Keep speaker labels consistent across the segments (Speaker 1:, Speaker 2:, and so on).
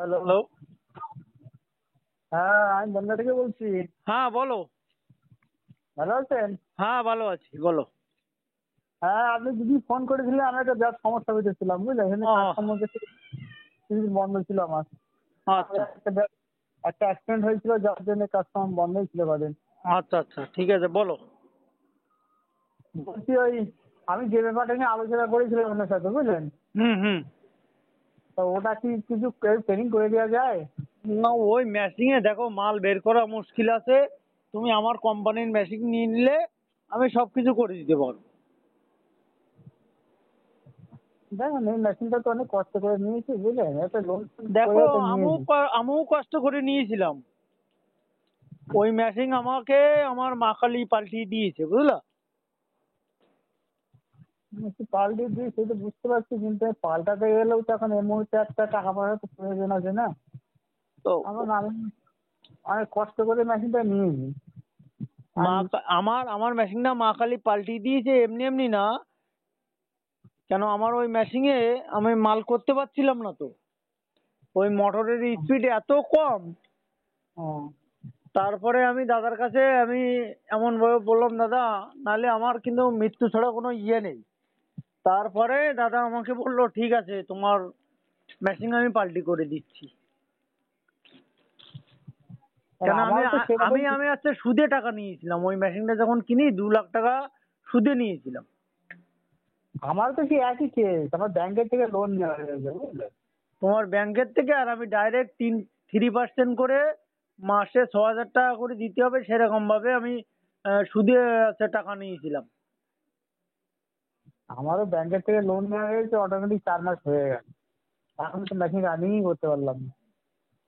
Speaker 1: Hello.
Speaker 2: Hello.
Speaker 1: হ্যাঁ, আমি বনগা থেকে বলছি।
Speaker 2: হ্যাঁ, বলো।
Speaker 1: ভালো আছেন?
Speaker 2: হ্যাঁ, ভালো আছি, বলো।
Speaker 1: হ্যাঁ, আপনি দিদি ফোন করেছিলেন, আমি একটা বিরাট সমস্যার ভিতরে ছিলাম, বুঝলেন? এখানে
Speaker 2: ও,
Speaker 1: কাজকর্ম কিছুদিন বন্ধ ছিল আমার।
Speaker 2: আচ্ছা
Speaker 1: একটা অ্যাক্সিডেন্ট হয়েছিল, যার জন্য কাজকর্ম বন্ধই ছিল কদিন।
Speaker 2: আচ্ছা আচ্ছা, ঠিক আছে, বলো।
Speaker 1: বলছি ওই, আমি যে ব্যাপারটা নিয়ে আলোচনা করেছিলাম আপনার সাথে, বুঝলেন?
Speaker 2: হুম হুম।
Speaker 1: তো ওটা কি কিছু ট্রেনিং করে দেওয়া যায়?
Speaker 2: না, ওই মেশিনে দেখো মাল বের করা মুশকিল আছে। তুমি আমার কোম্পানির মেশিন নিয়ে নিলে আমি সবকিছু করে দিতে পারবো।
Speaker 1: দেখেন, এই মেশিনটা তো অনেক কষ্ট করে নিয়েছি, বুঝলেন? একটা লোন
Speaker 2: দেখো,
Speaker 1: করে তো
Speaker 2: আমিও
Speaker 1: নিয়েছি।
Speaker 2: আমিও কষ্ট করে নিয়েছিলাম। ওই মেশিন আমাকে আমার মা কালী পাল্টিয়ে দিয়েছে, বুঝলা।
Speaker 1: একটু পাল্টে দিই সেটা বুঝতে পারছি, কিন্তু পাল্টাতে গেলেও তো এখন এই মুহূর্তে একটা টাকা পয়সা তো প্রয়োজন আছে না?
Speaker 2: তো
Speaker 1: এখন আমি অনেক কষ্ট করে মেশিনটা নিয়েছি।
Speaker 2: মা
Speaker 1: আমি
Speaker 2: আমার আমার মেশিনটা মা কালী পাল্টিয়ে দিয়েছে, এমনি এমনি না। কেন, আমার ওই মেশিনে আমি মাল করতে পারছিলাম না তো। ওই মোটরের স্পিড এত কম।
Speaker 1: ও,
Speaker 2: তারপরে আমি দাদার কাছে এমন ভাবে বললাম, দাদা, নালে আমার কিন্তু মৃত্যু ছাড়া কোনো ইয়ে নেই। তারপরে দাদা আমাকে বললো, ঠিক আছে, তোমার মেশিন আমি পাল্টি করে দিচ্ছি।
Speaker 1: আর
Speaker 2: কেন, আমি
Speaker 1: আমারও তো সেরকম।
Speaker 2: আমি আমি আজকে সুদে টাকা নিয়েছিলাম। ওই মেশিনটা যখন কিনি 2 লাখ টাকা সুদে নিয়েছিলাম।
Speaker 1: আমারও তো সেই একই কেস, আমার ব্যাংকের থেকে লোন নেওয়া হয়েছে, বুঝলে?
Speaker 2: তোমার ব্যাংকের থেকে, আর আমি ডাইরেক্ট 3% করে মাসে 6,000 টাকা করে দিতে হবে, সেরকম ভাবে আমি সুদে টাকা নিয়েছিলাম।
Speaker 1: আমারও ব্যাংকের থেকে লোন নেওয়া হয়েছে, অটোমেটিক 4 মাস হয়ে গেছে। এখন তো মেশিন রানিংই করতে পারলাম না।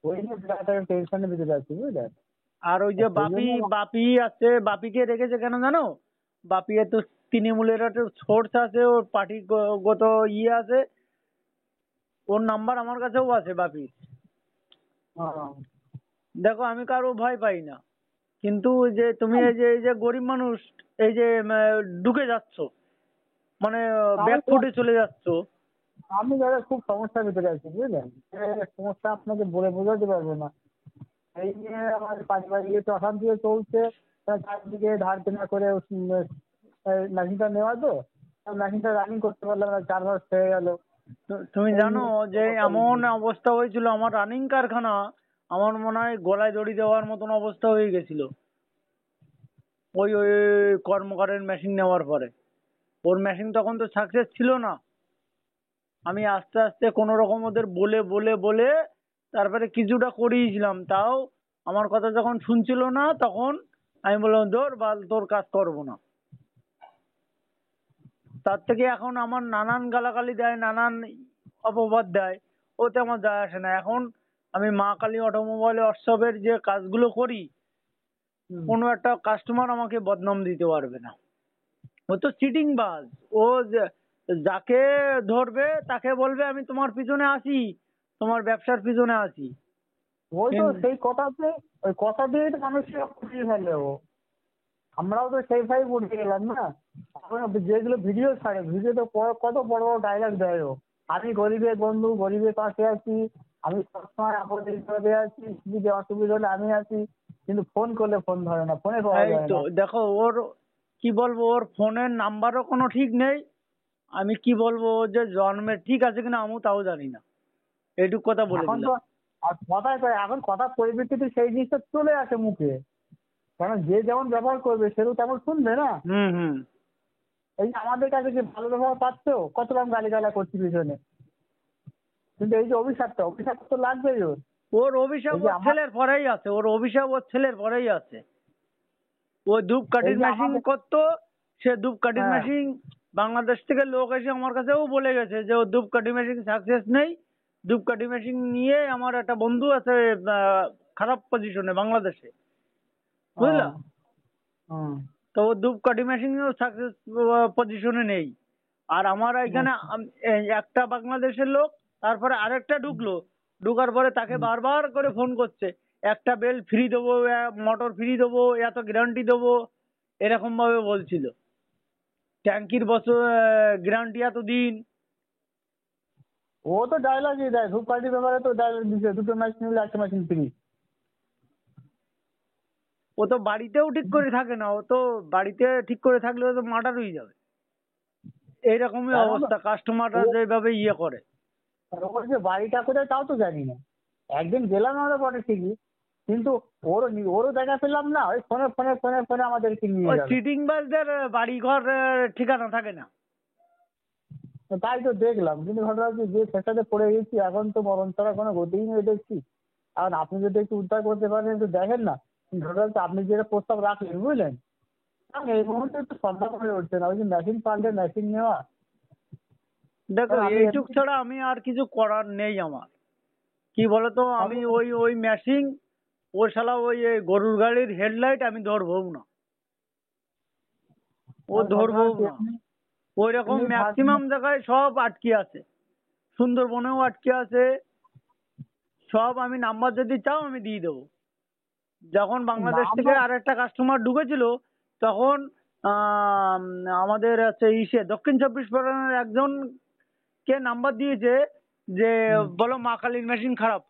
Speaker 1: ওই নিয়ে বিরাট একটা টেনশনের ভিতরে আছি, বুঝলেন?
Speaker 2: আর ওই
Speaker 1: আর
Speaker 2: যে
Speaker 1: সেই
Speaker 2: বাপি
Speaker 1: জন্য
Speaker 2: বাপি আছে, বাপিকে রেখেছে কেন জানো? বাপি তো তৃণমূলের একটা সোর্স আছে, ওর পার্টিগত ইয়ে আছে। ওর নাম্বার আমার কাছেও আছে, বাপির।
Speaker 1: আহ,
Speaker 2: দেখো, আমি কারো ভয় পাই না। কিন্তু যে তুমি এই যে গরিব মানুষ, এই যে ঢুকে যাচ্ছ, মানে
Speaker 1: আমি
Speaker 2: ব্যাকফুটে চলে যাচ্ছ।
Speaker 1: আমি দাদা খুব সমস্যার ভিতরে আছি, বুঝলেন? সমস্যা আপনাকে বলে বোঝাতে পারবো না। এই নিয়ে আমার পারিবারিক একটু অশান্তিও চলছে। চারদিকে ধার কেনা করে মেশিনটা নেওয়া তো, মেশিনটা রানিং করতে পারলাম না, 4 মাস হয়ে গেল।
Speaker 2: তুমি
Speaker 1: এই
Speaker 2: জানো
Speaker 1: নিয়ে
Speaker 2: যে
Speaker 1: সমস্যার
Speaker 2: এমন
Speaker 1: ভিতরে।
Speaker 2: অবস্থা হয়েছিল আমার রানিং কারখানা, আমার মনে হয় গলায় দড়ি দেওয়ার মতন অবস্থা হয়ে গেছিল। ওই ওই কর্মকারের মেশিন নেওয়ার পরে ওর মেশিন তখন তো সাকসেস ছিল না। আমি আস্তে আস্তে কোনো রকম ওদের বলে বলে বলে তারপরে কিছুটা করিয়েছিলাম, তাও আমার কথা যখন শুনছিল না, তখন আমি বললাম, ধর বাল, তোর কাজ করবো না। তার থেকে এখন আমার নানান গালাগালি দেয়, নানান অপবাদ দেয়, ওতে আমার যায় আসে না। এখন আমি মা কালী অটোমোবাইল ওয়ার্কশপের যে কাজগুলো করি,
Speaker 1: হুম।
Speaker 2: কোনো একটা কাস্টমার আমাকে বদনাম দিতে পারবে না। ও তো চিটিং বাজ। ও যাকে ধরবে তাকে বলবে, আমি তোমার পিছনে আছি, তোমার ব্যবসার পিছনে আছি।
Speaker 1: ওই তো
Speaker 2: কিন-
Speaker 1: সেই কথাতে, ওই কথা দিয়েই তো মানুষকে ফুটিয়ে ফেলে ও। আমরাও তো সেই ভাই পড়ে গেলাম না। এখন যেগুলো ভিডিও ছাড়ে, ভিডিওতে কত বড় বড় ডায়লগ দেয় ও। আমি গরিবের বন্ধু, গরিবের পাশে আছি, আমি সবসময় আপদে বিপদে আছি, সুবিধে অসুবিধা হলে আমি আছি। কিন্তু ফোন করলে ফোন ধরে না, ফোনে পাওয়া
Speaker 2: এই
Speaker 1: যায়
Speaker 2: তো
Speaker 1: না।
Speaker 2: দেখো, ওর কি বলবো, ওর ফোনের নাম্বারও কোনো ঠিক নেই। আমি কি বলবো, ওর যে জন্মের ঠিক আছে কিনা আমিও তাও জানি না। এইটুক কথা বলে
Speaker 1: এখন তো
Speaker 2: দিলাম।
Speaker 1: আর কথায় কয়, এখন কথার পরিপ্রেক্ষিতে সেই জিনিসটা চলে আসে মুখে। কারণ যে যেমন ব্যবহার করবে সে তো তেমন শুনবে না।
Speaker 2: হুম হুম।
Speaker 1: এই যে আমাদের কাছে যে ভালো ব্যবহার পাচ্ছ, কত রকম গালিগালা করছি পিছনে। কিন্তু এই যে অভিশাপটা, অভিশাপ তো লাগবেই ওর।
Speaker 2: ওর অভিশাপ
Speaker 1: এই যে
Speaker 2: ওর
Speaker 1: আমার
Speaker 2: ছেলের পরেই আছে, ওর অভিশাপ ওর ছেলের পরেই আছে। ও
Speaker 1: এই
Speaker 2: ধূপকাঠির
Speaker 1: যে
Speaker 2: মেশিন
Speaker 1: আমাদের
Speaker 2: করতো। সে ধূপকাঠির
Speaker 1: হ্যাঁ,
Speaker 2: মেশিন, বাংলাদেশ থেকে লোক এসে আমার কাছেও বলে গেছে যে ও ধূপকাঠি মেশিন সাকসেস নেই। ধূপকাঠি মেশিন নিয়ে আমার একটা বন্ধু আছে খারাপ পজিশনে বাংলাদেশে,
Speaker 1: ও,
Speaker 2: বুঝলা।
Speaker 1: হুম,
Speaker 2: তো ও ধূপকাঠি মেশিনেও সাকসেস পজিশনে নেই। আর আমার এখানে
Speaker 1: আচ্ছা,
Speaker 2: এই একটা বাংলাদেশের লোক, তারপরে আরেকটা ঢুকলো। ঢুকার পরে তাকে
Speaker 1: হুম।
Speaker 2: বারবার করে ফোন করছে, একটা বেল ফ্রি দেবো, মোটর ফ্রি দেবো, এত গ্যারান্টি দেবো, এরকম ভাবে বলছিল। ট্যাঙ্কির বছর গ্যারান্টি এত দিন।
Speaker 1: ও তো ডায়লগই দেয়, ধূপকাঠির ব্যাপারে তো ডায়লগ দিচ্ছে, দুটো মেশিন নিলে একটা মেশিন ফ্রি।
Speaker 2: ও তো বাড়িতেও ঠিক করে থাকে না, ও তো বাড়িতে ঠিক করে থাকলে ও তো মার্ডার হয়ে যাবে। এইরকমই
Speaker 1: কারণ
Speaker 2: অবস্থা, কাস্টমাররা
Speaker 1: ও
Speaker 2: যেভাবে ইয়ে করে।
Speaker 1: ওর যে বাড়িটা কোথায় তাও তো জানি না। একদিন গেলাম আমরা বটে ঠিকই, কিন্তু ওরও দেখা পেলাম না, ওই ফোনে ফোনে ফোনে ফোনে আমাদেরকে নিয়ে
Speaker 2: ওই
Speaker 1: গেল।
Speaker 2: চিটিংবাজদের বাড়ি ঘর ঠিকানা থাকে না।
Speaker 1: তাই তো দেখলাম, কিন্তু ঘটনা হচ্ছে যে সেটাতে পড়ে গেছি, এখন তো মরণ ছাড়া কোনো গতিই নেই দেখছি। কারণ আপনি যদি একটু উদ্ধার করতে পারেন একটু দেখেন না। ঘটনা হচ্ছে আপনি যেটা প্রস্তাব রাখলেন বুঝলেন, কারণ এই মুহূর্তে একটু সম্ভব হয়ে উঠছে না, ওই যে মেশিন পাল্টে মেশিন নেওয়া।
Speaker 2: দেখো,
Speaker 1: কারণ আমি
Speaker 2: এইটুক ছাড়া আমি আর কিছু করার নেই আমার। কি বলতো, আমি ওই ওই মেশিন, ও শালা ওই এই গরুর গাড়ির হেডলাইট আমি ধরবো না, ও
Speaker 1: ঘটনা
Speaker 2: ধরবো
Speaker 1: হচ্ছে
Speaker 2: না। ওই রকম
Speaker 1: এমনি ফার্স্ট।
Speaker 2: ম্যাক্সিমাম জায়গায় সব আটকে আছে, সুন্দরবনেও আটকে আছে সব। আমি নাম্বার যদি চাও আমি দিয়ে দেবো। যখন বাংলাদেশ থেকে
Speaker 1: নাম্বার।
Speaker 2: আর একটা কাস্টমার ঢুকেছিল, তখন আম, আমাদের হচ্ছে দক্ষিণ চব্বিশ পরগনার একজন কে নাম্বার দিয়েছে যে বলো মা কালীর মেশিন খারাপ।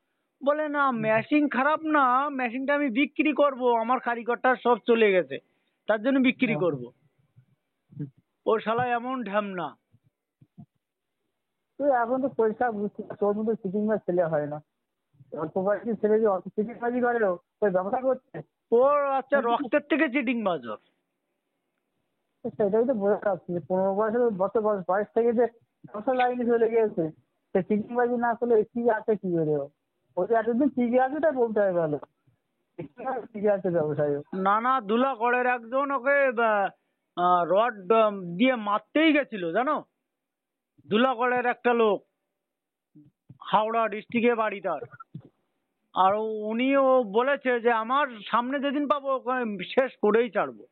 Speaker 2: বলে না, মেশিন খারাপ না, মেশিনটা আমি বিক্রি করব, আমার কারিগরটা সব চলে গেছে, তার জন্য বিক্রি করব। ও শালা এমন ঢ্যামনা।
Speaker 1: তুই এখন তো পয়সা বুঝতে পারছিস, ওর মধ্যে সিটিং বা ছেলে হয় না। অল্প বয়সী ছেলে যে অত সিটিং বাজি করেও ওই ব্যবসা করছে।
Speaker 2: ওর আচ্ছা রক্তের থেকে চিটিং বাজর।
Speaker 1: সেটাই তো বোঝা যাচ্ছে যে 15 বছর বছর বয়স বয়স থেকে যে ব্যবসা লাইনে চলে গিয়েছে, সে সিটিং বাজি না করলে কি আছে কি করে ও যে এতদিন টিকে আছে তাই বলতে হয় ভালো। টিকে আছে ব্যবসায়।
Speaker 2: নানা ধুলাগড়ের একজন ওকে রড দিয়ে মারতেই গেছিল জানো, ধুলাগড়ের একটা লোক, হাওড়া ডিস্ট্রিক্টে বাড়ি তার। আর উনিও বলেছে যে আমার সামনে যেদিন পাবো ওকে শেষ করেই ছাড়বো।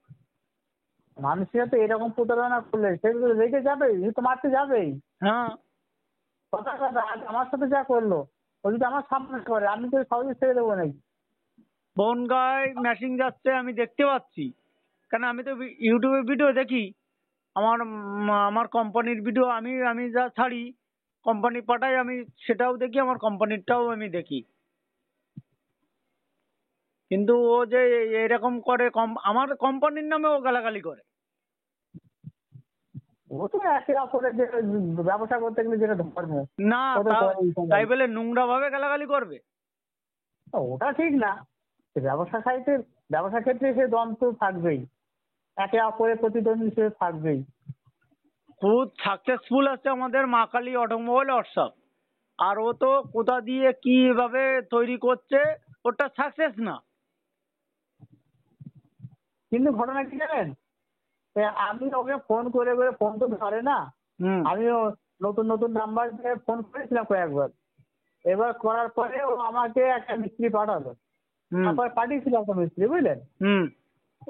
Speaker 1: মানুষের তো এরকম প্রতারণা করলে সেগুলো রেখে যাবেই, সে তো মারতে যাবেই।
Speaker 2: হ্যাঁ,
Speaker 1: কথা কথা আজ আমার সাথে যা করলো, ও যদি আমার সামনে করে আমি তো সহজে ছেড়ে দেবো নাকি।
Speaker 2: বনগাঁয় মেশিন যাচ্ছে আমি দেখতে পাচ্ছি, কেন আমি তো ইউটিউবে ভিডিও দেখি। আমার কোম্পানির ভিডিও আমি আমি যা ছাড়ি, কোম্পানি পাঠাই, আমি সেটাও দেখি, আমার কোম্পানিরটাও আমি দেখি। কিন্তু ও যে এরকম করে, আমার কোম্পানির নামে ও গালাগালি করে।
Speaker 1: ও তো একে অপরের যে ব্যবসা করতে গেলে যেটা ধর্ম,
Speaker 2: না,
Speaker 1: ও তো করেই
Speaker 2: তাই
Speaker 1: সবাই।
Speaker 2: বলে নোংরা ভাবে গালাগালি করবে?
Speaker 1: ওটা ঠিক না। সে ব্যবসা সাইটে ব্যবসা ক্ষেত্রে সে দম তো থাকবেই, একে অপরের প্রতিদ্বন্দ্বী সে থাকবেই।
Speaker 2: খুব সাকসেসফুল আছে আমাদের মা কালী অটোমোবাইল ওয়ার্কশপ। আর ও তো কোথা দিয়ে কিভাবে তৈরি করছে, ওটা সাকসেস না।
Speaker 1: কিন্তু ঘটনা কি জানেন, আমি ওকে ফোন করে করে, ফোন তো ধরে না।
Speaker 2: হুম,
Speaker 1: আমিও নতুন নতুন নাম্বার দিয়ে ফোন করেছিলাম কয়েকবার। এবার করার পরে ও আমাকে একটা মিস্ত্রি পাঠালো।
Speaker 2: হুম,
Speaker 1: তারপর পাঠিয়েছিল একটা মিস্ত্রি বুঝলেন।
Speaker 2: হুম।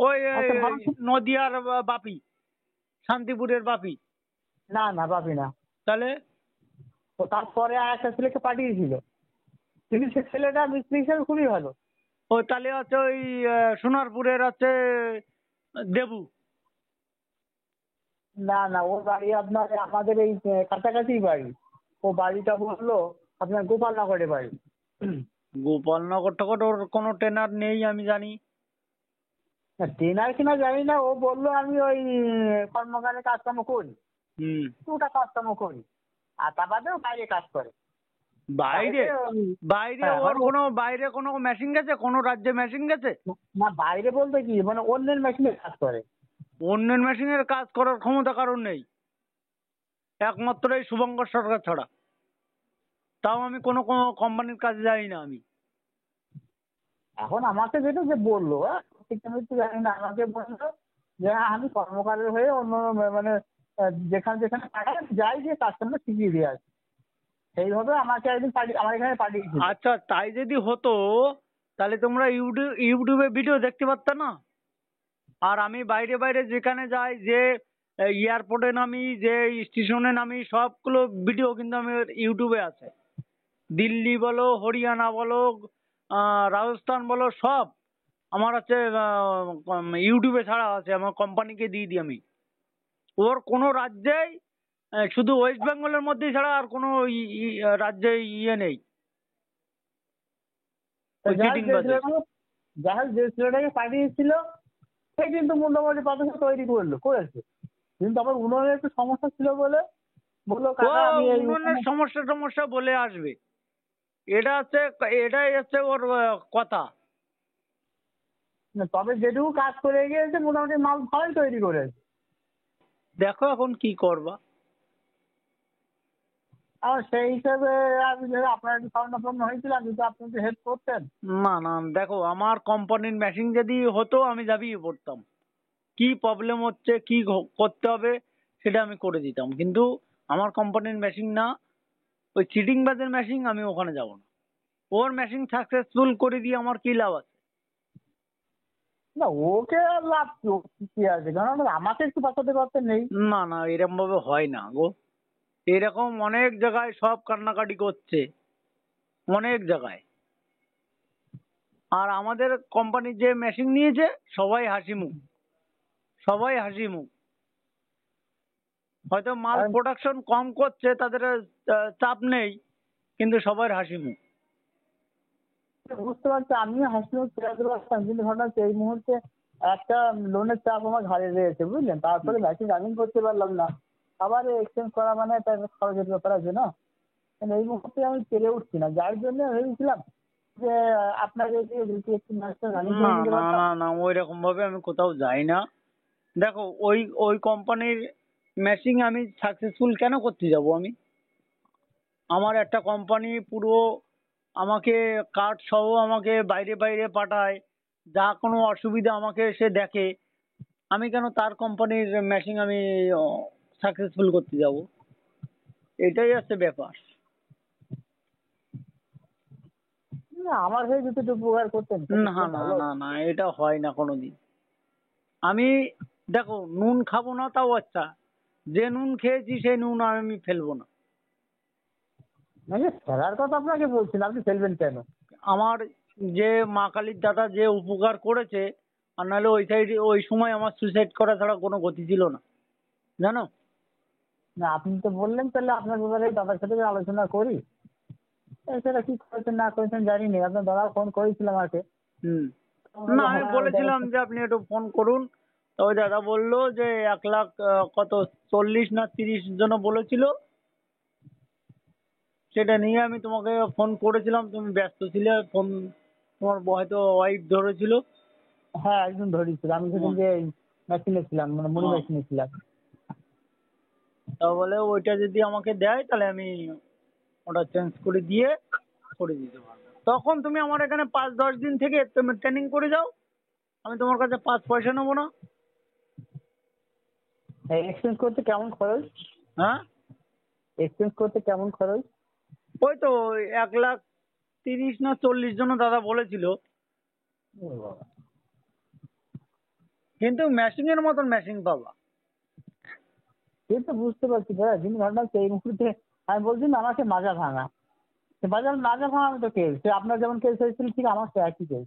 Speaker 2: ওই
Speaker 1: আচ্ছা ভালো
Speaker 2: নদিয়ার বাপি, শান্তিপুরের বাপি।
Speaker 1: না না পাবি না।
Speaker 2: তাহলে
Speaker 1: তো তারপরে আর একটা ছেলেকে পাঠিয়েছিল, কিন্তু সে ছেলেটা মিস্ত্রি হিসেবে খুবই ভালো।
Speaker 2: ওই তাহলে হচ্ছে ওই সোনারপুরের আছে দেবু।
Speaker 1: না না, ওর বাড়ি আপনার আমাদের এই কাছাকাছি বাড়ি। ও বাড়িটা বললো আপনার গোপালনগরে বাড়ি।
Speaker 2: গোপালনগর টগর ওর কোনো ট্রেনার নেই আমি জানি।
Speaker 1: ট্রেনার কিনা জানি না, ও বললো আমি ওই কর্মকারে কাজকর্ম করি,
Speaker 2: হুম।
Speaker 1: ওটা কাজকর্ম করি। আর তা বাদেও বাইরে কাজ করে।
Speaker 2: বাইরে?
Speaker 1: বাইরে
Speaker 2: বাইরে
Speaker 1: হ্যাঁ
Speaker 2: ওর
Speaker 1: মানে
Speaker 2: কোনো বাইরে কোনো মেশিন গেছে, কোনো রাজ্যে মেশিন গেছে?
Speaker 1: না বাইরে বলতে কি মানে অন্যের মেশিনে কাজ করে।
Speaker 2: অন্যের মেশিনের কাজ করার ক্ষমতা কারণ নেই, একমাত্র এই শুভঙ্কর সরকার ছাড়া। তাও আমি কোনো কোনো কোম্পানির কাজে যাই না আমি।
Speaker 1: এখন আমাকে যেটা যে বললো, ঠিক আমি তো জানি না, আমাকে বললো যে হ্যাঁ, আমি কর্মকারের হয়ে অন্য মানে যেখানে যেখানে পাঠায় আমি যাই, যে কাজটা শিখিয়ে দিয়ে আসি। সেইভাবে আমাকে একদিন আমার এখানে পাঠিয়েছিল।
Speaker 2: আচ্ছা, তাই যদি হতো তাহলে তোমরা ইউটিউবে ভিডিও দেখতে পারতে না? আর আমি বাইরে বাইরে যেখানে যাই, যে এয়ারপোর্টে নামি, যে স্টেশনে নামি, সবগুলো ভিডিও কিন্তু আমি ইউটিউবে আছে। দিল্লি বলো, হরিয়ানা বলো, রাজস্থান বলো, সব আমার আছে ইউটিউবে ছাড়া আছে, আমার কোম্পানিকে দিয়ে দিই আমি। ওর কোনো রাজ্যেই শুধু ওয়েস্ট বেঙ্গলের মধ্যেই ছাড়া আর কোনো রাজ্যে নেই ওই চিটিং বাজে।
Speaker 1: যাই হোক যে ছেলেটাকে পাঠিয়েছিল সে কিন্তু মোটামুটি পাতা তৈরি করেছে, কিন্তু আবার উনুনের একটু সমস্যা ছিল বলে বললো
Speaker 2: ও
Speaker 1: কাকা আমি এই
Speaker 2: উনুনের সমস্যা বলে আসবে, এটাই হচ্ছে ওর কথা।
Speaker 1: তবে যেটুকু কাজ করে গিয়েছে মোটামুটি মাল ভালোই তৈরি করেছে।
Speaker 2: দেখো এখন কি করবা।
Speaker 1: আমার সেই হিসাবে আমি আপনার একটু স্বর্ণাপন্ন হয়েছিলাম, কিন্তু আপনি একটু হেল্প করতেন।
Speaker 2: না না, দেখো আমার কোম্পানির মেশিন যদি হতো আমি ঝাঁপিয়ে পড়তাম, কি প্রবলেম হচ্ছে কি করতে হবে সেটা আমি করে দিতাম, কিন্তু আমার কোম্পানির মেশিন না, ওই চিটিং বাজের মেশিন, আমি ওখানে যাব না। ওর মেশিন সাকসেসফুল করে দিয়ে আমার কি লাভ আছে?
Speaker 1: না ওকে আর লাভ কি আছে, কারণ আমাকে একটু বাঁচাতে পারতেন নেই।
Speaker 2: না না, এরকম ভাবে হয় না গো। এরকম অনেক জায়গায় সব কান্নাকাটি করছে, অনেক জায়গায়। আর আমাদের কোম্পানির যে মেশিন নিয়েছে সবাই হাসি মুখ, সবাই হাসি মুখ। হয়তো মাল
Speaker 1: কারণ
Speaker 2: প্রোডাকশন কম করছে, তাদের চাপ নেই, কিন্তু সবার হাসি মুখ।
Speaker 1: বুঝতে পারছি, আমিও হাসি মুখ ফেরাতে পারতাম, কিন্তু ঘটনা হচ্ছে এই মুহূর্তে একটা লোনের চাপ আমার ঘাড়ে রয়েছে বুঝলেন, তারপরে মেশিন রানিং করতে পারলাম না, আবার এক্সচেঞ্জ করা মানে তার খরচের ব্যাপার আছে না। এই মুহূর্তে আমি পেরে উঠছি না, যার জন্য ভেবেছিলাম যে আপনাকে দিয়ে যদি একটু ম্যাচটা রানিং
Speaker 2: না
Speaker 1: করে নিতে
Speaker 2: না
Speaker 1: পারতাম।
Speaker 2: না না, ওই রকম ভাবে আমি কোথাও যাই না। দেখো ওই ওই কোম্পানির মেশিন আমি সাকসেসফুল কেন করতে যাব আমি? আমার একটা কোম্পানি পুরো আমাকে কার্ড সহ আমাকে বাইরে বাইরে পাঠায়, যা কোনো অসুবিধা আমাকে সে দেখে, আমি কেন তার কোম্পানির মেশিন আমি সাকসেসফুল করতে যাব? এটাই হচ্ছে ব্যাপার।
Speaker 1: না আমার হয়ে যদি একটু উপকার করতেন তাহলে
Speaker 2: না
Speaker 1: খুব
Speaker 2: না
Speaker 1: ভালো
Speaker 2: না
Speaker 1: হতো।
Speaker 2: না, এটা হয় না কোনোদিন। আমি দেখো নুন খাবো না তাও আচ্ছা, যে নুন খেয়েছি সেই নুন আমি ফেলবো না।
Speaker 1: মানে ফেরার কথা আপনাকে বলছেন, আপনি ফেলবেন কেন?
Speaker 2: আমার যে মা কালীর দাদা যে উপকার করেছে, আর নাহলে ওই সাইডে ওই সময় আমার সুইসাইড করা ছাড়া কোনো গতি ছিল না, জানো।
Speaker 1: না আপনি তো বললেন, তাহলে আপনার ব্যাপারে দাদার সাথে আলোচনা করি। এছাড়া কি করেছেন না করেছেন জানি না, আপনার দাদা ফোন করেছিল আমাকে।
Speaker 2: হুম। না,
Speaker 1: বললো,
Speaker 2: আমি
Speaker 1: হ্যাঁ ওটা
Speaker 2: বলেছিলাম যে আপনি একটু ফোন করুন, তো ওই দাদা বললো যে 1 লাখ কত 40 না 30 জন বলেছিল, সেটা নিয়ে আমি তোমাকে ফোন করেছিলাম, তুমি ব্যস্ত ছিলে, ফোন তোমার হয়তো ওয়াইফ ধরেছিল।
Speaker 1: হ্যাঁ একদম ধরেছিল, আমি সেদিন
Speaker 2: হুম।
Speaker 1: যে মেশিনে ছিলাম, মানে মুড়ি
Speaker 2: হ্যাঁ,
Speaker 1: মেশিনে ছিলাম।
Speaker 2: তা বলে ওইটা যদি আমাকে দেয় তাহলে আমি ওটা চেঞ্জ করে দিয়ে করে দিতে পারবো। তখন তুমি আমার এখানে 5-10 দিন থেকে তুমি ট্রেনিং করে যাও, আমি তোমার কাছে 5 পয়সা নেবো না।
Speaker 1: এক্সচেঞ্জ করতে কেমন খরচ?
Speaker 2: হ্যাঁ,
Speaker 1: এক্সচেঞ্জ করতে কেমন খরচ?
Speaker 2: ওই তো 1,30,000 না 40 জন দাদা বলেছিল,
Speaker 1: ও বাবা।
Speaker 2: কিন্তু ম্যাশিং এর মতন ম্যাশিং পাবা।
Speaker 1: সে তো বুঝতে পারছি দাদা, কিন্তু ঘটনা হচ্ছে এই মুহূর্তে আমি বলছি না আমাকে মাজা ভাঙা, সে বাজার মাজা ভাঙা আমি তো কেস, সে আপনার যেমন কেস হয়েছিল ঠিক আমার তো একই কেস।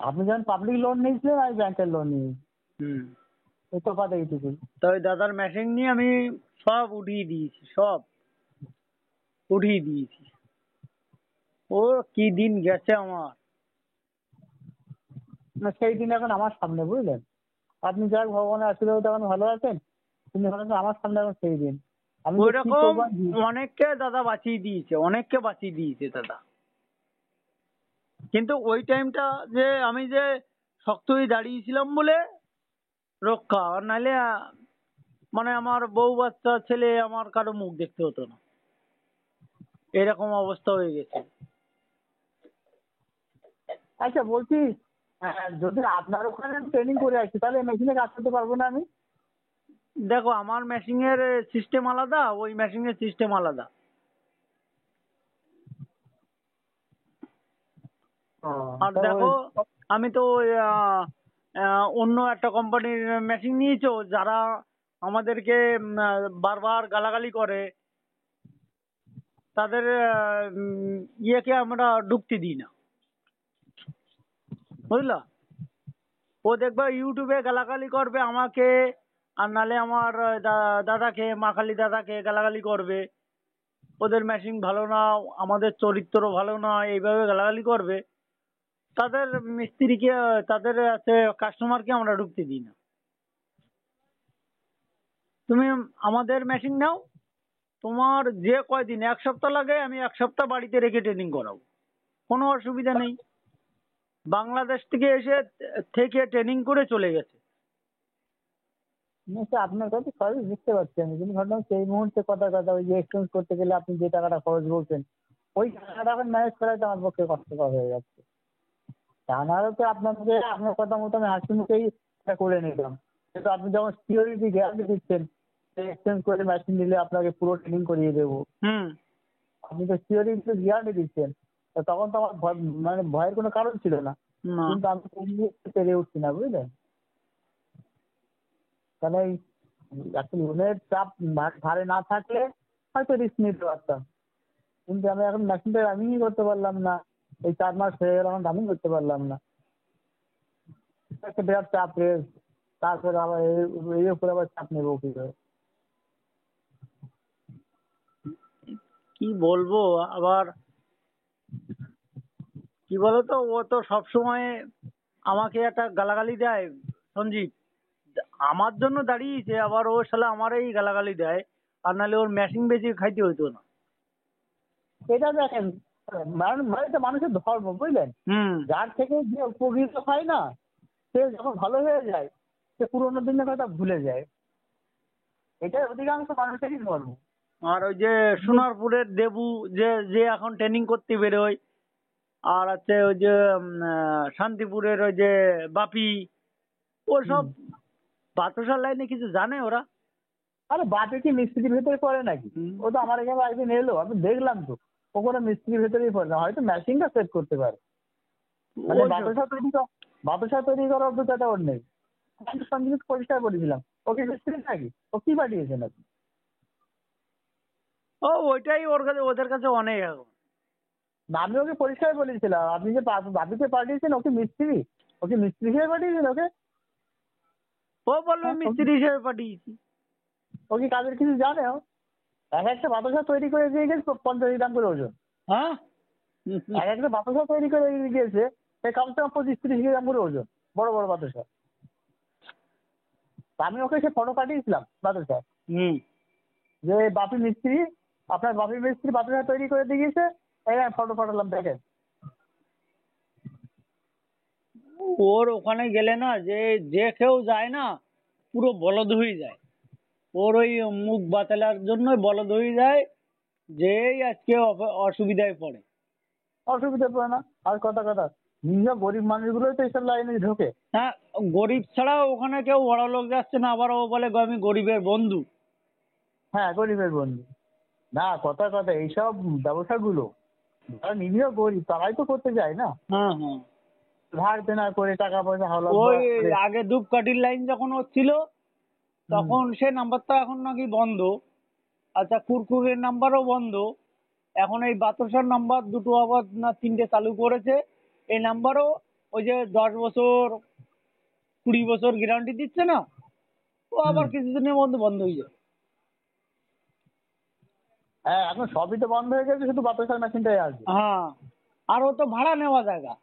Speaker 1: আপনি যেমন পাবলিক লোন নিয়েছিলেন আমি ব্যাংকের লোন নিয়েছি,
Speaker 2: হুম।
Speaker 1: এই তফাৎ এইটুকুই।
Speaker 2: তো ওই দাদার ম্যাশিং নিয়ে আমি সব উঠিয়ে দিয়েছি, সব উঠিয়ে দিয়েছি। ও কি দিন গেছে আমার।
Speaker 1: না সেই দিন এখন আমার সামনে বুঝলেন, আপনি যাক ভগবানের আশীর্বাদ এখন ভালো আছেন, কিন্তু হচ্ছে আমার সামনে এখন সেই দিন, আমি
Speaker 2: ওই
Speaker 1: যে কি
Speaker 2: রকম
Speaker 1: করবো
Speaker 2: অনেককে দাদা বাঁচিয়ে দিয়েছে, অনেককে বাঁচিয়ে দিয়েছে দাদা। কিন্তু ওই টাইমটা যে আমি যে শক্ত হয়ে দাঁড়িয়েছিলাম বলে রক্ষা, আর নাহলে মানে আমার বউ বাচ্চা ছেলে আমার কারো মুখ দেখতে হতো না, এরকম অবস্থা হয়ে গেছে।
Speaker 1: আচ্ছা বলছি, যদি আপনার ওখানে ট্রেনিং করে আসি তাহলে মেশিনে কাজ করতে পারবো না আমি?
Speaker 2: দেখো আমার মেশিং এর সিস্টেম আলাদা, ওই মেশিং এর সিস্টেম আলাদা।
Speaker 1: ও,
Speaker 2: আর
Speaker 1: তা
Speaker 2: দেখো আমি তো ওই, অন্য একটা কোম্পানির মেশিন নিয়েছো যারা আমাদেরকে বারবার গালাগালি করে, তাদের ইয়েকে আমরা ঢুকতে দিই না, বুঝলা। ও দেখবে ইউটিউবে গালাগালি করবে আমাকে, আর নালে আমার দাদাকে, মাখালি দাদাকে গালাগালি করবে, ওদের মেশিন ভালো না, আমাদের চরিত্র ভালো না, এইভাবে গালাগালি করবে। তাদের মিস্ত্রিকে, তাদের আছে কাস্টমারকে আমরা ঢুকতে দিই না। তুমি আমাদের মেশিন নাও, তোমার যে কয়দিন, 1 সপ্তাহ লাগে, আমি 1 সপ্তাহ বাড়িতে রেখে ট্রেনিং করাবো, কোনো অসুবিধা নেই। বাংলাদেশ থেকে এসে থেকে ট্রেনিং করে চলে গেছে।
Speaker 1: না স্যার, আপনার কথা সবই বুঝতে পারছি আমি, কিন্তু ভাবলাম সেই মুহূর্তে কথা ওই যে এক্সচেঞ্জ করতে গেলে আপনি যে টাকাটা খরচ বলছেন, ওই টাকাটা এখন ম্যানেজ করাই তো আমার পক্ষে কষ্টকর হয়ে যাচ্ছে। তা নাহলে তো আপনাকে আপনার কথা মতো আমি হাসি মুখেই এটা করে নিতাম। কিন্তু আপনি যখন সিওরিটি গ্যারান্টি দিচ্ছেন এক্সচেঞ্জ করে মেশিন নিলে আপনাকে পুরো ট্রেনিং করিয়ে দেবো,
Speaker 2: হুম।
Speaker 1: আপনি তো সিওরিটি গ্যারান্টি দিচ্ছেন, তো তখন তো আমার মানে ভয়ের কোনো কারণ ছিল না।
Speaker 2: না।
Speaker 1: কিন্তু আমি তো নিজে পেরে উঠছি না, বুঝলেন? তাহলে এই একটা লোনের চাপ ধারে না থাকলে হয়তো রিস্ক নিতে পারতাম, কিন্তু আমি এখন মেশিনটা রানিংই করতে পারলাম না। এই 4 মাস হয়ে গেল, এখন রানিং করতে পারলাম না। একটা বিরাট চাপ রয়েছে, তারপরে আবার এর উপরে আবার চাপ নেবো কি করে?
Speaker 2: কি বলবো আবার, কি বলতো, ও তো সবসময় আমাকে একটা গালাগালি দেয়, সঞ্জীব। আমার জন্য দাঁড়িয়েছে, আবার ও শালা আমারই গালাগালি দেয়। আর নাহলে ওর মেশিন বেচে খাইতে হইতো না।
Speaker 1: এটা দেখেন, মানে তো মানুষের ধর্ম, বুঝলেন?
Speaker 2: হুম।
Speaker 1: যার থেকে যে উপকৃত হয় না, সে যখন ভালো হয়ে যায় সে পুরোনো দিনের কথা ভুলে যায়। এটাই অধিকাংশ মানুষেরই ধর্ম।
Speaker 2: আর ওই যে সোনারপুরের দেবু, যে যে এখন ট্রেনিং করতে বেরোয়, আর আছে ওই যে শান্তিপুরের ওই যে বাপি,
Speaker 1: হুম।
Speaker 2: ওসব বাতসার লাইনে কিছু জানে ওরা?
Speaker 1: আরে বাপে কি মিস্ত্রির ভেতরে পড়ে নাকি?
Speaker 2: হুম।
Speaker 1: ও তো আমার এখানে একদিন এলো, আমি দেখলাম তো ও কোনো মিস্ত্রির ভেতরেই পড়ে না, হয়তো মেশিনটা সেট করতে পারে। মানে
Speaker 2: ওইসব।
Speaker 1: বাতাসা তৈরি করার অভিজ্ঞতা ওর নেই। আমি তো সঞ্জীব পরিষ্কার বলেছিলাম, ও কি মিস্ত্রি নাকি? ও কি পাঠিয়েছে নাকি?
Speaker 2: ও ওইটাই ওর কাছে, ওদের কাছে অনেক এখন।
Speaker 1: না, আমি ওকে পরিষ্কার বলেছিলাম, আপনি যে বাপিকে পাঠিয়েছেন ও কি মিস্ত্রি? ও কি মিস্ত্রি হিসেবে পাঠিয়েছেন ওকে?
Speaker 2: ও বলবে
Speaker 1: হ্যাঁ,
Speaker 2: মিস্ত্রি হিসেবে পাঠিয়েছি।
Speaker 1: ও কি কাজের কিছু জানে? ও এক একটা বাতাসা তৈরি করে দিয়ে গেছে 50 গ্রাম করে ওজন।
Speaker 2: হ্যাঁ।
Speaker 1: এক একটা বাতাসা তৈরি করে দিয়ে গিয়েছে সে কমসে কম 25-30 গ্রাম করে ওজন, বড় বড় বাতাসা। তা আমি ওকে সে ফটো পাঠিয়েছিলাম বাতাসা,
Speaker 2: হুম।
Speaker 1: যে বাপি মিস্ত্রি, আপনার বাপি মিস্ত্রি বাতাসা তৈরি করে দিয়ে গেছে, এই ফটো পাঠালাম, দেখেন।
Speaker 2: ওর ওখানে গেলে না, যে যে কেউ যায় না, পুরো বলদ হয়ে যায়। ওর ওই মুখ বাতালার জন্য বলদ হয়ে যায়, যেই আজকে অসুবিধায় পড়ে।
Speaker 1: অসুবিধা পড়ে না। আর কথা কথা, নিজ গরিব মানুষগুলোই তো এইসব লাইনে ঢোকে।
Speaker 2: হ্যাঁ। গরিব ছাড়া ওখানে কেউ বড় লোক যাচ্ছে না, আবার ও বলে গো আমি গরিবের বন্ধু।
Speaker 1: হ্যাঁ, গরিবের বন্ধু। না, কথা কথা এইসব ব্যবসাগুলো যারা নিজেও গরিব তারাই তো করতে যায় না,
Speaker 2: হ্যাঁ, হ্যাঁ।
Speaker 1: ধার দেনা করে টাকা পয়সা হাওলাত
Speaker 2: ওই
Speaker 1: করে।
Speaker 2: আগে ধূপকাঠির লাইন যখন হচ্ছিল,
Speaker 1: হুম।
Speaker 2: তখন সে নাম্বারটা এখন নাকি বন্ধ। আচ্ছা, কুরকুরের নাম্বারও বন্ধ। এখন এই বাতাসার নাম্বার দুটো আবার না তিনটে চালু করেছে। এই নাম্বারও ওই যে 10 বছর 20 বছর গ্যারান্টি দিচ্ছে না, ও
Speaker 1: হুম।
Speaker 2: আবার কিছুদিনের মধ্যে বন্ধ হয়ে যাবে।
Speaker 1: হ্যাঁ, এখন সবই তো বন্ধ হয়ে গেছে, শুধু বাতাসার মেশিনটাই আছে।
Speaker 2: হ্যাঁ। আর ও তো ভাড়া নেওয়া জায়গা,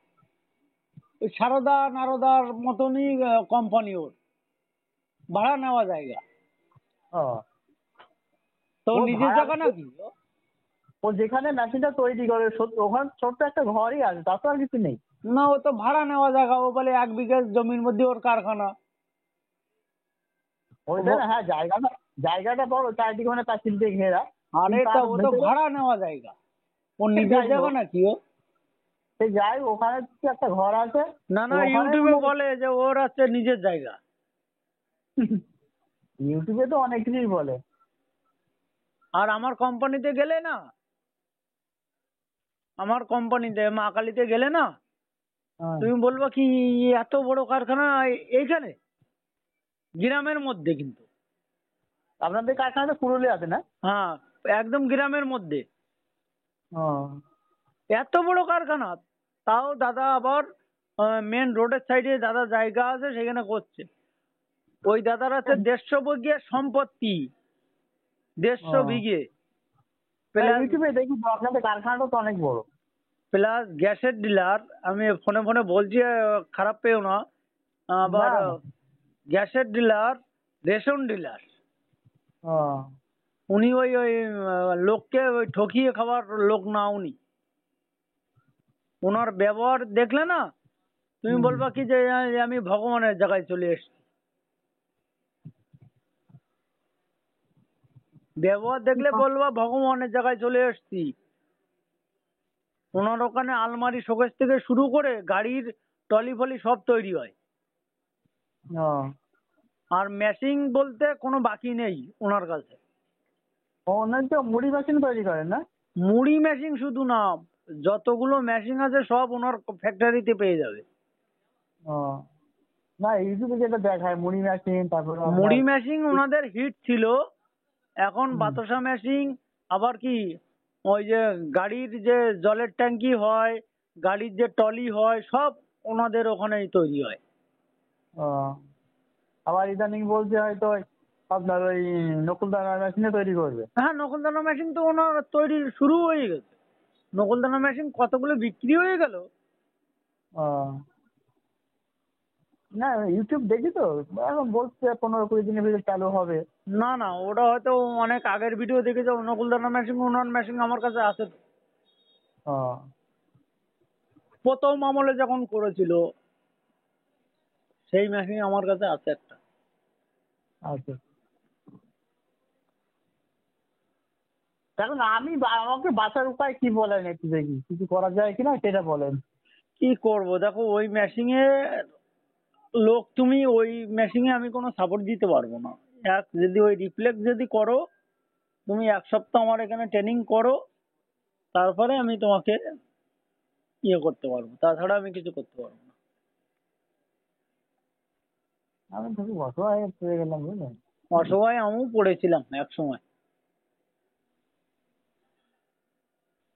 Speaker 2: ওই সারদা নারদার মতনই কোম্পানি ওর, ভাড়া নেওয়া জায়গা।
Speaker 1: ও,
Speaker 2: তো
Speaker 1: ও
Speaker 2: নিজের
Speaker 1: ভাড়া,
Speaker 2: জায়গা নাকি?
Speaker 1: ও যেখানে মেশিনটা তৈরি করে ওখানে ছোট্ট একটা ঘরই আছে, তার তো আর কিছু নেই।
Speaker 2: না, ও তো ভাড়া নেওয়া জায়গা। ও বলে 1 বিঘা জমির মধ্যে ওর কারখানা।
Speaker 1: ওইটা না, হ্যাঁ, জায়গাটা জায়গাটা বড়, চারিদিকে মানে পাঁচিল দিয়ে ঘেরা,
Speaker 2: আরে
Speaker 1: কিন্তু
Speaker 2: তা
Speaker 1: তার
Speaker 2: ও তো
Speaker 1: ভেতরে
Speaker 2: ভাড়া নেওয়া জায়গা, ওর
Speaker 1: সে
Speaker 2: নিজের
Speaker 1: যাই
Speaker 2: জায়গা
Speaker 1: হোক,
Speaker 2: নাকি ও?
Speaker 1: সে যাই হোক, ওখানে কি একটা ঘর আছে,
Speaker 2: না না,
Speaker 1: ওখানে
Speaker 2: ইউটিউবে
Speaker 1: মানে
Speaker 2: বলে যে ওর আছে নিজের জায়গা।
Speaker 1: ইউটিউবে তো অনেক কিছুই বলে।
Speaker 2: আর আমার কোম্পানিতে গেলে না, আমার কোম্পানিতে মা কালীতে গেলে না,
Speaker 1: হ্যাঁ।
Speaker 2: তুমি বলবা কি এত বড় কারখানা এইখানে, গ্রামের মধ্যে কিন্তু।
Speaker 1: আপনাদের কারখানাটা পুরুলিয়াতে না?
Speaker 2: হ্যাঁ, একদম গ্রামের মধ্যে
Speaker 1: ও,
Speaker 2: এত বড় কারখানা। তাও দাদা আবার মেন রোডের সাইডে দাদা জায়গা আছে, সেখানে করছে। ওই দাদার আছে 150 বিঘে সম্পত্তি, 150
Speaker 1: ও,
Speaker 2: বিঘে,
Speaker 1: হ্যাঁ,
Speaker 2: প্লাস
Speaker 1: ইউটিউবে দেখি তো আপনাদের কারখানাটা তো অনেক বড়।
Speaker 2: প্লাস গ্যাসের ডিলার। আমি ফোনে ফোনে বলছি, খারাপ পেও না।
Speaker 1: না
Speaker 2: আবার
Speaker 1: না।
Speaker 2: গ্যাসের ডিলার, রেশন ডিলার।
Speaker 1: ও,
Speaker 2: উনি ওই ওই লোককে ওই ঠকিয়ে খাবার লোক না উনি। ওনার ব্যবহার দেখলে না তুমি
Speaker 1: হুম।
Speaker 2: বলবা কি যে আমি ভগবানের জায়গায় চলে এসেছি। ব্যবহার দেখলে বলবা ভগবানের জায়গায় চলে এসেছি। ওনার ওখানে আলমারি শোকেস থেকে শুরু করে গাড়ির টলি ফলি সব তৈরি হয়।
Speaker 1: ও,
Speaker 2: আর মেশিন বলতে কোনো বাকি নেই ওনার কাছে।
Speaker 1: ওনার তো মুড়ি মেশিন তৈরি করেন না?
Speaker 2: মুড়ি মেশিন শুধু না, যতগুলো মেশিন আছে সব ওনার ফ্যাক্টরিতে পেয়ে যাবে।
Speaker 1: ও, না ইউটিউবে যেটা দেখায় মুড়ি মেশিন, তারপরে আপনার
Speaker 2: মুড়ি মেশিন ওনাদের হিট ছিল। এখন
Speaker 1: হুম,
Speaker 2: বাতাসা মেশিন, আবার কি ওই যে গাড়ির যে জলের ট্যাঙ্কি হয়, গাড়ির যে টলি হয়, সব ওনাদের ওখানেই তৈরি হয়।
Speaker 1: ও, আবার ইদানিং বলছে হয়তো আপনার ওই নকুলদানা মেশিনে তৈরি করবে।
Speaker 2: হ্যাঁ, নকলদানা মেশিন তো ওনার তৈরি শুরু হয়ে গেছে। নকলদানা মেশিন কতগুলো বিক্রি হয়ে গেল।
Speaker 1: ও, না ইউটিউব দেখি তো, এখন বলছে 15-20 দিনের ভিতরে চালু হবে।
Speaker 2: না না, ওটা হয়তো অনেক আগের ভিডিও দেখেছে। নকলদানা মেশিন, ওনার মেশিন আমার কাছে আছে তো।
Speaker 1: ও,
Speaker 2: প্রথম আমলে যখন করেছিল সেই মেশিন আমার কাছে আছে একটা।
Speaker 1: আচ্ছা। এখন আমাকে বাঁচার উপায় কি বলেন একটু দেখি, কিছু করা যায় কিনা সেটা বলেন।
Speaker 2: কি করব দেখো, ওই মেশিনে লোক, তুমি ওই মেশিনে আমি কোনো সাপোর্ট দিতে পারবো না। যদি ওই রিফ্লেক্স যদি করো, তুমি 1 সপ্তাহ আমার এখানে ট্রেনিং করো, তারপরে আমি তোমাকে ইয়ে করতে পারবো, তাছাড়া আমি কিছু করতে পারবো না।
Speaker 1: আমি খুব অসহায় হয়ে গেলাম বুঝলেন।
Speaker 2: অসহায় আমিও পড়েছিলাম এক সময়।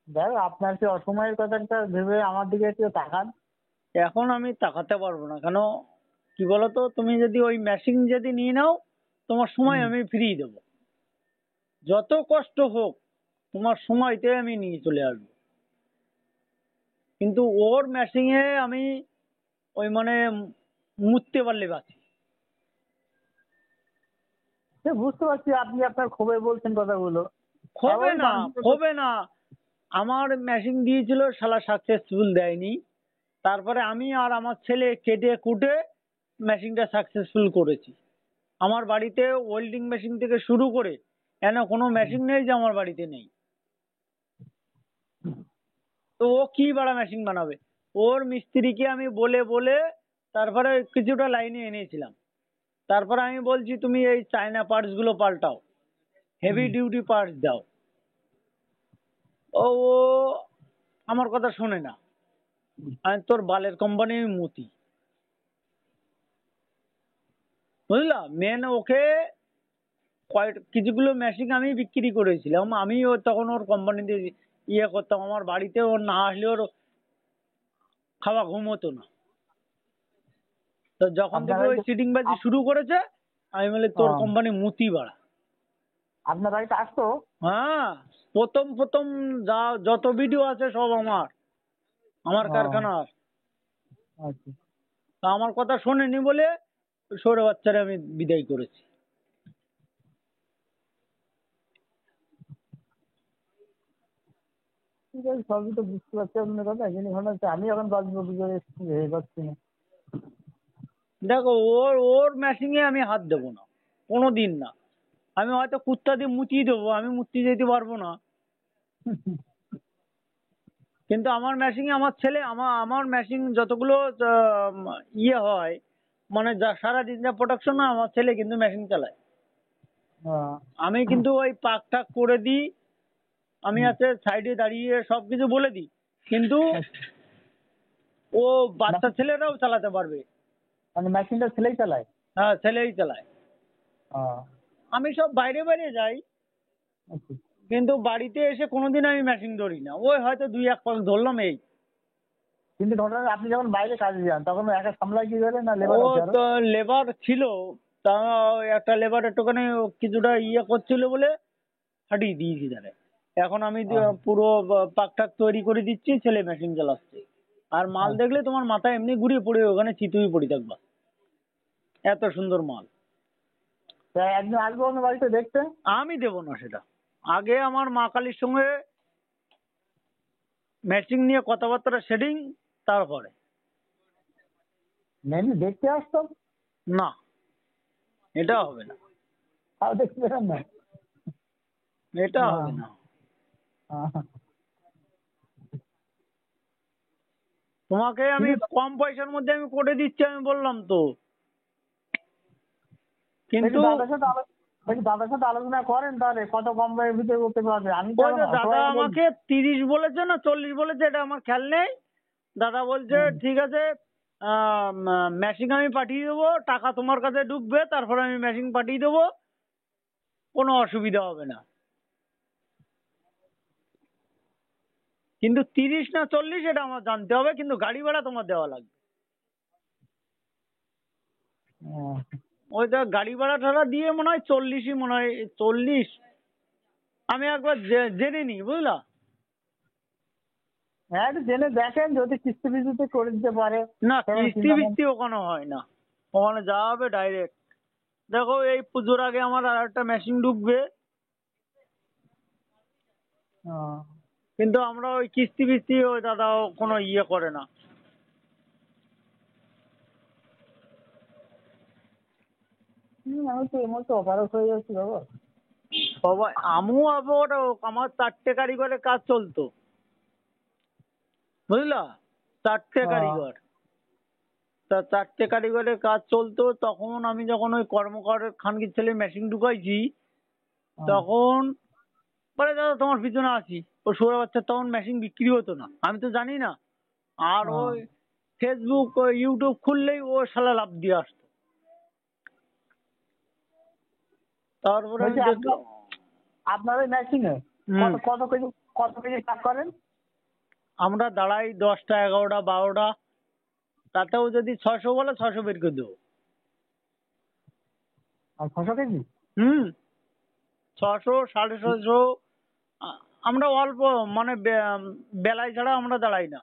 Speaker 1: দেখ আপনার সে অসময়ের কথাটা ভেবে আমার দিকে একটু তাকান।
Speaker 2: এখন আমি তাকাতে পারবো না, কেন কি বলতো, তুমি যদি ওই মেশিন যদি নিয়ে নাও, তোমার সময়
Speaker 1: হুম।
Speaker 2: আমি ফিরিয়ে দেবো। যত কষ্ট হোক, তোমার সময়তে আমি নিয়ে চলে আসবো। কিন্তু ওর মেশিনে আমি ওই মানে মুততে পারলে বাঁচি।
Speaker 1: সে বুঝতে পারছি আপনি আপনার ক্ষোভে বলছেন কথাগুলো।
Speaker 2: হবে
Speaker 1: স্বাভাবিক
Speaker 2: না,
Speaker 1: মানুষের তো।
Speaker 2: হবে না। আমার মেশিন দিয়েছিল, শালা সাকসেসফুল দেয়নি। তারপরে আমি আর আমার ছেলে কেটে কুটে মেশিনটা সাকসেসফুল করেছি। আমার বাড়িতে ওয়েল্ডিং মেশিন থেকে শুরু করে এন কোনো মেশিন নেই যে আমার বাড়িতে নেই। তো ও কি বাড়া মেশিন বানাবে? ওর মিস্ত্রিকে আমি বলে বলে তারপরে কিছুটা লাইনে এনেছিলাম। তারপরে আমি বলছি তুমি এই চায়না পার্টস গুলো পাল্টাও, হেভি
Speaker 1: হুম।
Speaker 2: ডিউটি পার্টস দাও। ও ও আমার কথা শোনে না। আমি তোর বালের কোম্পানি মতি, বুঝলা মেন। ওকে কিছুগুলো মেশিন আমি বিক্রি করেছিলাম। আমি তখন ওর কোম্পানিতে ইয়ে করতাম। আমার বাড়িতে ওর না আসলে ওর খাওয়া ঘুম হতো না। তো যখন
Speaker 1: আপনার
Speaker 2: থেকে ওই
Speaker 1: বাড়িতে
Speaker 2: সিটিং বাজি
Speaker 1: আপ-
Speaker 2: শুরু করেছে, আমি বলি তোর
Speaker 1: আহ,
Speaker 2: কোম্পানি মুতি বাড়া।
Speaker 1: আপনার বাড়িতে আসতো?
Speaker 2: হ্যাঁ, প্রথম প্রথম যা যত ভিডিও আছে সব আমার আমার
Speaker 1: আহ,
Speaker 2: কারখানার।
Speaker 1: আচ্ছা।
Speaker 2: তা আমার কথা শোনেনি বলে সৌরে বাচ্চারা আমি বিদায় করেছি।
Speaker 1: ঠিক আছে, সবই তো বুঝতে পারছি আপনার কথা, কিন্তু মনে হচ্ছে আমি এখন বাঁচবো কি করে ভেবে পাচ্ছি না।
Speaker 2: দেখো, ওর ওর মেশিনে আমি হাত দেবো না, কোনো দিন না। আমি হয়তো কুত্তা দিয়ে মুতিয়ে দেবো, আমি মুততে যেতে পারবো না। কিন্তু আমার মেশিনে আমার ছেলে, আমার আমার মেশিন যতগুলো ইয়ে হয়, মানে যা সারাদিন যা প্রোডাকশন হয়, আমার ছেলে কিন্তু মেশিন চালায়।
Speaker 1: আহ,
Speaker 2: আমি কিন্তু ওই পাক টাক করে দিই, আমি
Speaker 1: হুম,
Speaker 2: আছে সাইডে দাঁড়িয়ে সবকিছু বলে দিই। কিন্তু
Speaker 1: আচ্ছা।
Speaker 2: ও বাচ্চা ছেলেরাও চালাতে পারবে।
Speaker 1: মানে মেশিনটা ছেলেই চালায়?
Speaker 2: হ্যাঁ, ছেলেই চালায়।
Speaker 1: আহ,
Speaker 2: আমি সব বাইরে বাইরে যাই,
Speaker 1: আচ্ছা।
Speaker 2: কিন্তু বাড়িতে এসে কোনোদিন আমি মেশিন ধরি না। ওই হয়তো 2-1 পাক ধরলাম এই।
Speaker 1: কিন্তু ধরেন আপনি যখন বাইরে কাজে যান তখন ও একা সামলায় কি করে, না
Speaker 2: ও
Speaker 1: লেবার আছে আরো?
Speaker 2: তো লেবার ছিল, তা একটা লেবার একটুখানি কিছুটা ইয়ে করছিল বলে ফাটিয়ে দিয়েছি তাহলে। এখন আমি পুরো পাক টাক তৈরি করে দিচ্ছি, ছেলে মেশিন চালাচ্ছে। আর মাল দেখলে তোমার মাথা এমনি ঘুরিয়ে পড়ে ওখানে চিতুই পড়ে থাকবা, এত সুন্দর মাল।
Speaker 1: একদিন আসবো আমার বাড়িতে দেখতে।
Speaker 2: আমি দেবো না সেটা, আগে আমার মা কালীর সঙ্গে ম্যাচিং নিয়ে কথাবার্তা সেটিং, তারপরে।
Speaker 1: এমনি দেখতে আসতাম।
Speaker 2: না, এটা হবে না,
Speaker 1: তাও দেখতে পেলাম না।
Speaker 2: এটা হবে না।
Speaker 1: আহ,
Speaker 2: তোমাকে আমি কম পয়সার মধ্যে আমি করে দিচ্ছি, আমি বললাম তো। কিন্তু
Speaker 1: দাদার সাথে আলোচনা করেন তাহলে কত কম দামের ভিতরে করতে পারবে। আমি তো
Speaker 2: ওই যে দাদা
Speaker 1: সবাইকে বলছি।
Speaker 2: আমাকে 30 বলেছে না 40 বলেছে, এটা আমার খেয়াল নেই। দাদা বলছে ঠিক আছে, মেশিন আমি পাঠিয়ে দেবো, টাকা তোমার কাছে ঢুকবে, তারপরে আমি মেশিন পাঠিয়ে দেবো, কোনো অসুবিধা হবে না। কিন্তু 30 না 40 এটা আমার জানতে হবে, কিন্তু গাড়ি ভাড়া তোমার দেওয়া লাগবে। ওইটা গাড়ি ভাড়া টাড়া দিয়ে মনে হয় 40ই, মনে হয় 40। আমি একবার জেনে নিই, বুঝলা।
Speaker 1: হ্যাঁ, একটু জেনে দেখেন যদি কিস্তি বিস্তিতে করে দিতে পারে।
Speaker 2: না,
Speaker 1: সেরকম
Speaker 2: কিস্তি
Speaker 1: চিন্তা
Speaker 2: বিস্তি ওখানে হয় না, ওখানে যাওয়া হবে ডাইরেক্ট। দেখো এই পুজোর আগে আমার আর একটা মেশিন ঢুকবে, কিন্তু আমরা ওই কিস্তি বিস্তি ওই দাদা কোনো ইয়ে করে না।
Speaker 1: আমি তো এই মুহূর্তে অপারক হয়ে যাচ্ছি বাবা।
Speaker 2: সবাই আবার আমার 4টে কারিগরের কাজ চলতো, বুঝলা, 4টে কারিগর। তা 4টে কারিগরের কাজ চলতো, তখন আমি যখন ওই কর্মকার খানকির ছেলে মেশিন ঢুকাইছি, তখন বলে দাদা তোমার পিছনে আছি। ও সোয়া বাচ্চা তখন মেশিন বিক্রি হতো না, আমি তো জানি না। আর ওই ফেসবুক ইউটিউব খুললেই ও শালা লাভ দিয়ে আসতো। তারপরে আমি
Speaker 1: বলছি আপনার ওই মেশিনে কত কত কেজি কাজ করেন?
Speaker 2: আমরা দাঁড়াই 10টা 11টা 12টা, তাতেও যদি 600 বলে 600 বের করে দেবো।
Speaker 1: আর 600 কেজি?
Speaker 2: 600 650। আমরা অল্প, মানে বেলায় ছাড়া আমরা দাঁড়াই না।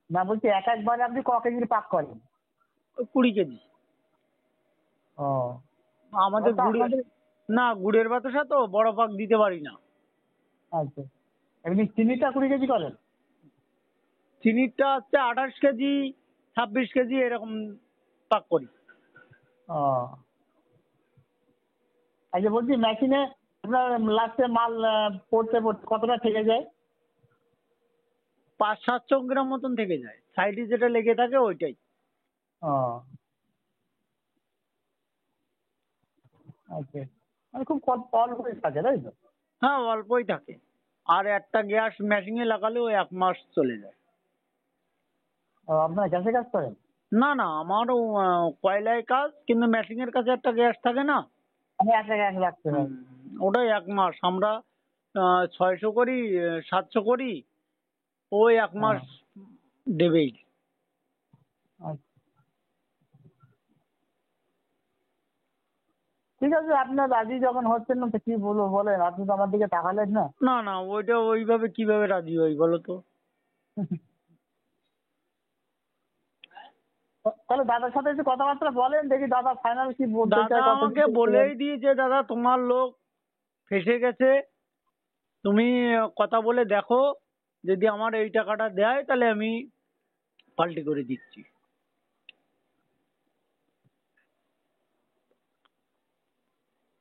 Speaker 1: না, বলছি একবারে আপনি ক কেজির পাক করেন?
Speaker 2: ওই 20 কেজি।
Speaker 1: ও,
Speaker 2: আমাদের
Speaker 1: তা
Speaker 2: গুড়ের,
Speaker 1: আপনাদের
Speaker 2: না গুড়ের বাতাসা তো বড় পাক দিতে পারি না।
Speaker 1: আচ্ছা, এমনি চিনিটা 20 কেজি করেন?
Speaker 2: চিনিটা হচ্ছে 28 কেজি 26 কেজি এরকম পাক করি।
Speaker 1: ও আচ্ছা, বলছি মেশিনে আপনার লাস্টে মাল পড়তে পড়তে কতটা থেকে যায়?
Speaker 2: 500-700 গ্রাম মতন থেকে যায়, সাইডে যেটা লেগে থাকে ওইটাই।
Speaker 1: ও আচ্ছা, মানে খুব অল্প করে থাকে তাই তো?
Speaker 2: হ্যাঁ, অল্পই থাকে। আর একটা গ্যাস মেশিনে লাগালেও 1 মাস চলে যায়।
Speaker 1: ও, আপনারা গ্যাসে কাজ করেন?
Speaker 2: না না, আমারও কয়লায় কাজ, কিন্তু মেশিনের কাছে একটা গ্যাস থাকে না।
Speaker 1: আমি একটা গ্যাস রাখতে হয়।
Speaker 2: ওটাই 1 মাস। আমরা 600 করি, 700 করি, ওই 1 মাস
Speaker 1: হ্যাঁ,
Speaker 2: দেবেই।
Speaker 1: আচ্ছা। ঠিক আছে, আপনার রাজি যখন হচ্ছেন না তো কি বলবো বলেন, আপনি তো আমার দিকে তাকালেন না।
Speaker 2: না না, ওইটা ওইভাবে কিভাবে রাজি হই বলো তো।
Speaker 1: তাহলে দাদার সাথে একটু কথাবার্তা বলেন, দেখি দাদা ফাইনাল কি বলতে
Speaker 2: দাদা
Speaker 1: চায়, কত কি
Speaker 2: আমাকে
Speaker 1: করতে পারে।
Speaker 2: বলেই দিয়েছে, দাদা তোমার লোক ফেসে গেছে, তুমি কথা বলে দেখো, যদি আমার এই টাকাটা দেয় তাহলে আমি পাল্টি করে দিচ্ছি।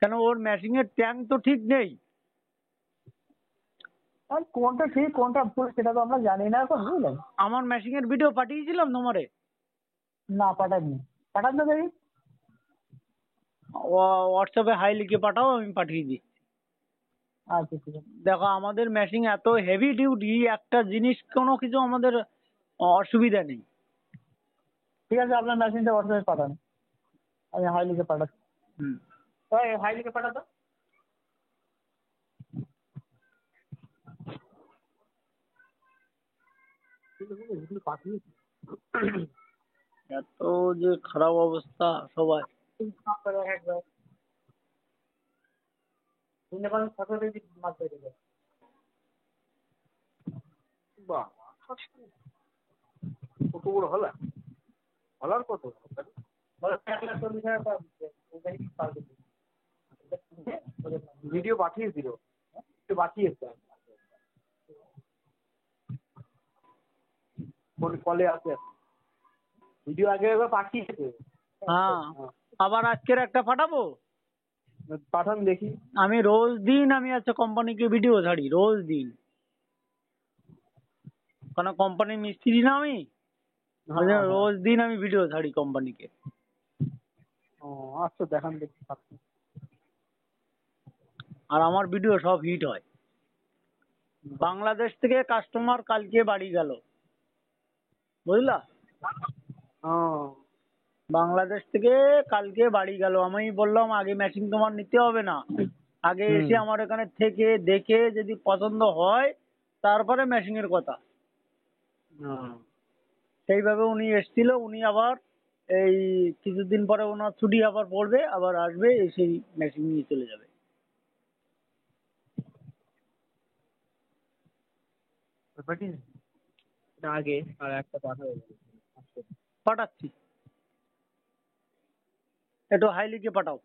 Speaker 2: কেন, ওর মেশিনের ট্যাঙ্ক তো ঠিক নেই।
Speaker 1: আর কোনটা ঠিক কোনটা ভুল সেটা তো আমরা জানি না এখন, বুঝলেন।
Speaker 2: আমার মেশিনের ভিডিও পাঠিয়েছিলাম তোমারে।
Speaker 1: না, পাঠাননি। পাঠান তো দেখি।
Speaker 2: হোয়াটসঅ্যাপে হাই লিখে পাঠাও, আমি পাঠিয়ে দিই।
Speaker 1: আচ্ছা, ঠিক আছে।
Speaker 2: দেখো আমাদের মেশিন এত হেভি ডিউটি, একটা জিনিস কোনো কিছু আমাদের অসুবিধা নেই।
Speaker 1: ঠিক আছে, আপনার মেশিনটা হোয়াটসঅ্যাপে পাঠান, আমি হাই লিখে পাঠাচ্ছি।
Speaker 2: হুম।
Speaker 1: ওই হাই লিখে পাঠাতো।
Speaker 2: এত যে খারাপ অবস্থা সবাই।
Speaker 1: একবার ফটো দিয়ে মাছ ধরে দেবে।
Speaker 3: বাহ, কত বড় হলা, হলার কত?
Speaker 1: বলে 1,40,000 টাকা দিচ্ছে, ওটাই পার কেজি।
Speaker 3: ভিডিও পাঠিয়ে দিল, একটু পাঠিয়েছে কোন কলে আছে, ভিডিও আগে একবার পাঠিয়েছে।
Speaker 2: হ্যাঁ, আবার আজকের একটা পাঠাবো।
Speaker 3: পাঠান দেখি।
Speaker 2: আমি রোজ দিন আমি আজকে কোম্পানিকে ভিডিও ছাড়ি, রোজ দিন। কারণ কোম্পানির মিস্ত্রি না আমি, ওই জন্য রোজ দিন আমি ভিডিও ছাড়ি কোম্পানিকে।
Speaker 3: ও আচ্ছা, দেখান দেখি।
Speaker 2: আর আমার ভিডিও সব হিট হয়। বাংলাদেশ থেকে কাস্টমার কালকে বাড়ি গেল, বুঝলা?
Speaker 3: ও
Speaker 2: বাংলাদেশ থেকে কালকে বাড়ি গেল। আমি বললাম আগে মেশিন তোমার নিতে হবে না, আগে এসে আমার এখানে থেকে দেখে যদি পছন্দ হয় তারপরে মেশিনের কথা। সেইভাবে উনি এসেছিল। উনি আবার এই কিছুদিন পরে ওনার ছুটি আবার পড়বে, আবার আসবে, এসে মেশিন নিয়ে চলে যাবে।
Speaker 3: আগে আর একটা পাঠাবো,
Speaker 2: পাঠাচ্ছি, একটু হাইলিকে পাঠাও।